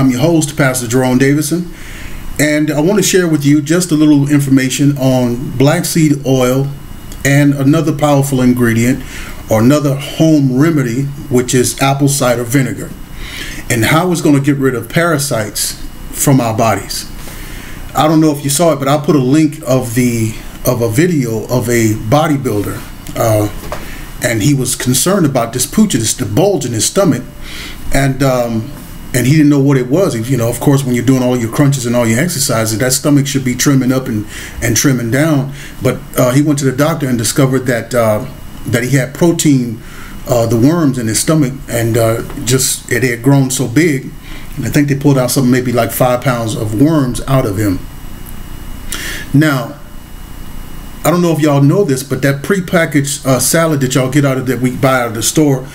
I'm your host, Pastor Jerome Davison, and I want to share with you just a little information on black seed oil and another powerful ingredient or another home remedy, which is apple cider vinegar, and how it's going to get rid of parasites from our bodies. I don't know if you saw it, but I'll put a link of a video of a bodybuilder, and he was concerned about this pooch, the bulge in his stomach, and he didn't know what it was. You know, of course, when you're doing all your crunches and all your exercises, that stomach should be trimming up and trimming down. But he went to the doctor and discovered that that he had protein, the worms in his stomach, and it had grown so big. And I think they pulled out something maybe like 5 pounds of worms out of him. Now, I don't know if y'all know this, but that prepackaged salad that y'all get out of that we buy out of the store,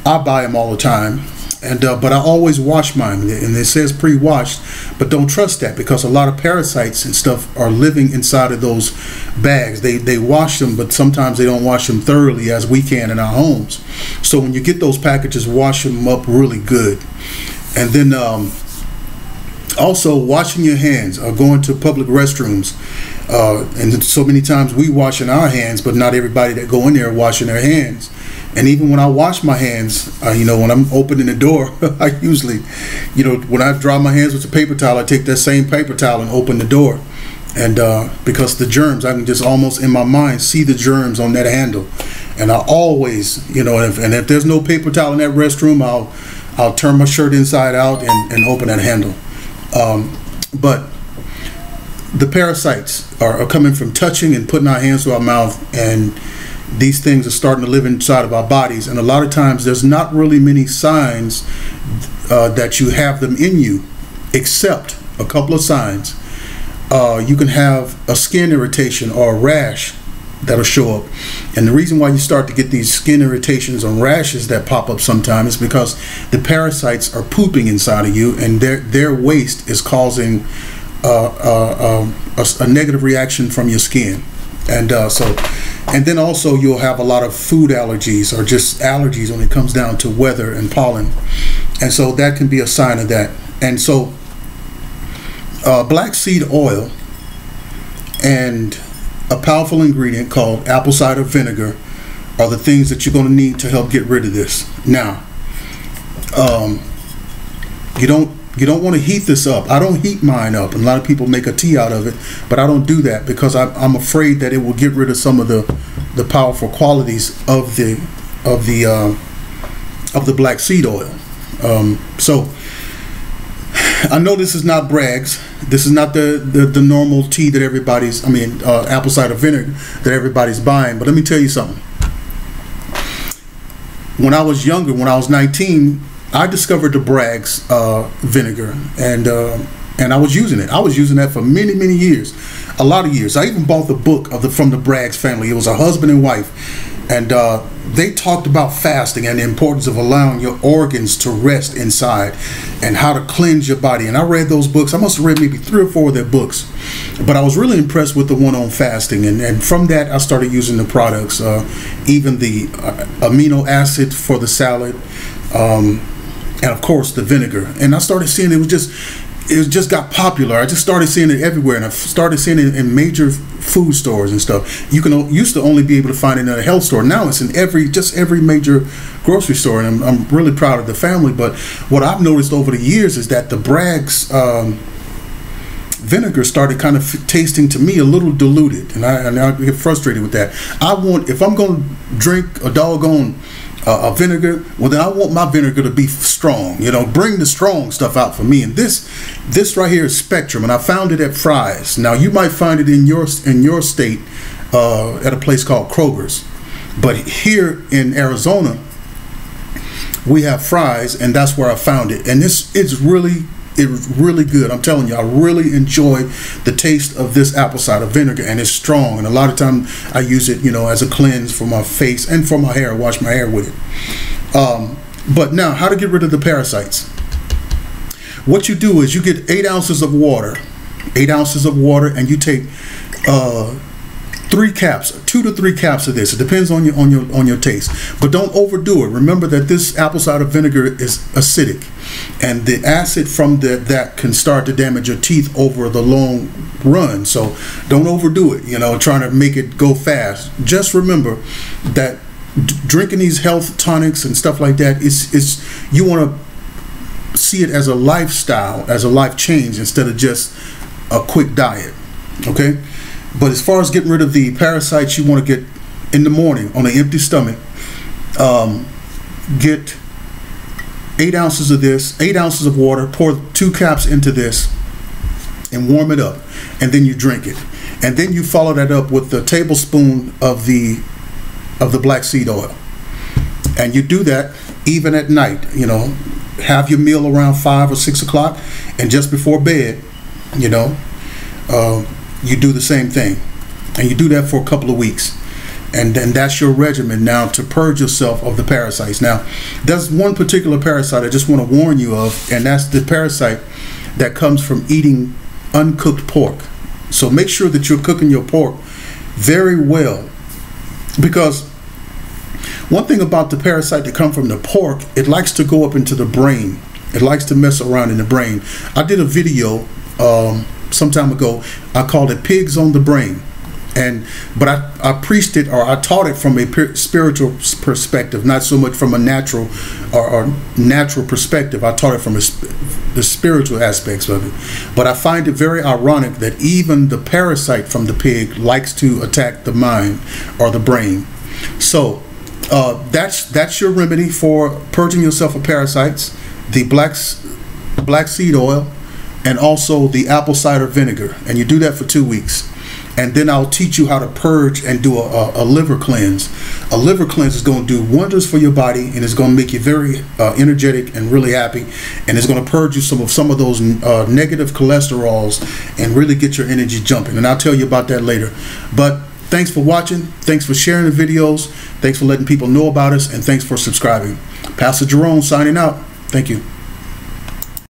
I buy them all the time. And but I always wash mine, and it says pre-washed, but don't trust that, because a lot of parasites and stuff are living inside of those bags. They wash them, but sometimes they don't wash them thoroughly as we can in our homes. So when you get those packages, wash them up really good. And then also washing your hands, or going to public restrooms, and so many times we washing our hands, but not everybody that go in there washing their hands. And even when I wash my hands, you know, when I'm opening the door, I usually, you know, when I dry my hands with a paper towel, I take that same paper towel and open the door. And because the germs, I can just almost in my mind see the germs on that handle. And I always, you know, if there's no paper towel in that restroom, I'll turn my shirt inside out and open that handle. But the parasites are coming from touching and putting our hands to our mouth, and these things are starting to live inside of our bodies. And a lot of times there's not really many signs that you have them in you, except a couple of signs. You can have a skin irritation or a rash that'll show up. And the reason why you start to get these skin irritations and rashes that pop up sometimes is because the parasites are pooping inside of you, and their waste is causing a negative reaction from your skin. And then also you'll have a lot of food allergies, or just allergies when it comes down to weather and pollen. And so that can be a sign of that. And so black seed oil and a powerful ingredient called apple cider vinegar are the things that you're going to need to help get rid of this. Now, you don't want to heat this up. I don't heat mine up, and a lot of people make a tea out of it, but I don't do that because I'm afraid that it will get rid of some of the powerful qualities of the black seed oil. So I know this is not Bragg's. This is not the normal tea that everybody's, apple cider vinegar that everybody's buying. But let me tell you something. When I was younger, when I was 19, I discovered the Bragg's vinegar, and I was using it. I was using that for many years, a lot of years. I even bought the book from the Bragg's family. It was a husband and wife, and they talked about fasting and the importance of allowing your organs to rest inside, and how to cleanse your body. And I read those books. I must have read maybe 3 or 4 of their books, but I was really impressed with the one on fasting, and from that I started using the products, even the amino acid for the salad, and of course the vinegar. And I started seeing it just got popular. I just started seeing it everywhere, and I started seeing it in major food stores and stuff. You used to only be able to find it in a health store. Now it's in every major grocery store, and I'm really proud of the family. But what I've noticed over the years is that the Bragg's vinegar started kind of tasting to me a little diluted, and I get frustrated with that. If I'm going to drink a doggone a vinegar, well then I want my vinegar to be strong. You know, bring the strong stuff out for me. And this right here is Spectrum, and I found it at Fry's. Now you might find it in your state at a place called Kroger's, but here in Arizona we have Fry's, and that's where I found it. And it's really good. I'm telling you, I really enjoy the taste of this apple cider vinegar, and it's strong. And a lot of time I use it, you know, as a cleanse for my face and for my hair. Wash my hair with it. But now, how to get rid of the parasites? What you do is you get 8 ounces of water, and you take 3 2 to 3 caps of this. It depends on your taste, but don't overdo it. Remember that this apple cider vinegar is acidic, and the acid from that can start to damage your teeth over the long run. So don't overdo it, you know, trying to make it go fast. Just remember that drinking these health tonics and stuff like that is you want to see it as a lifestyle, as a life change, instead of just a quick diet. Okay. But as far as getting rid of the parasites, you want to get in the morning on an empty stomach. Get 8 ounces of this, 8 ounces of water, pour 2 caps into this and warm it up, and then you drink it. And then you follow that up with a tablespoon of the black seed oil. And you do that even at night. You know, have your meal around 5 or 6 o'clock, and just before bed, you know, you do the same thing, and you do that for a couple of weeks, and then that's your regimen now to purge yourself of the parasites. Now, there's one particular parasite I just want to warn you of, and that's the parasite that comes from eating uncooked pork. So make sure that you're cooking your pork very well, because one thing about the parasite that comes from the pork, it likes to go up into the brain. It likes to mess around in the brain. I did a video some time ago. I called it Pigs on the Brain, but I preached it, or I taught it from a spiritual perspective, not so much from a natural or natural perspective. I taught it from the spiritual aspects of it. But I find it very ironic that even the parasite from the pig likes to attack the mind or the brain. So that's your remedy for purging yourself of parasites: the black seed oil, and also the apple cider vinegar. And you do that for 2 weeks, and then I'll teach you how to purge and do a liver cleanse. A liver cleanse is going to do wonders for your body, and it's going to make you very energetic and really happy, and it's going to purge you some of those negative cholesterols and really get your energy jumping. And I'll tell you about that later. But thanks for watching. Thanks for sharing the videos. Thanks for letting people know about us, and thanks for subscribing. Pastor Jerome signing out. Thank you.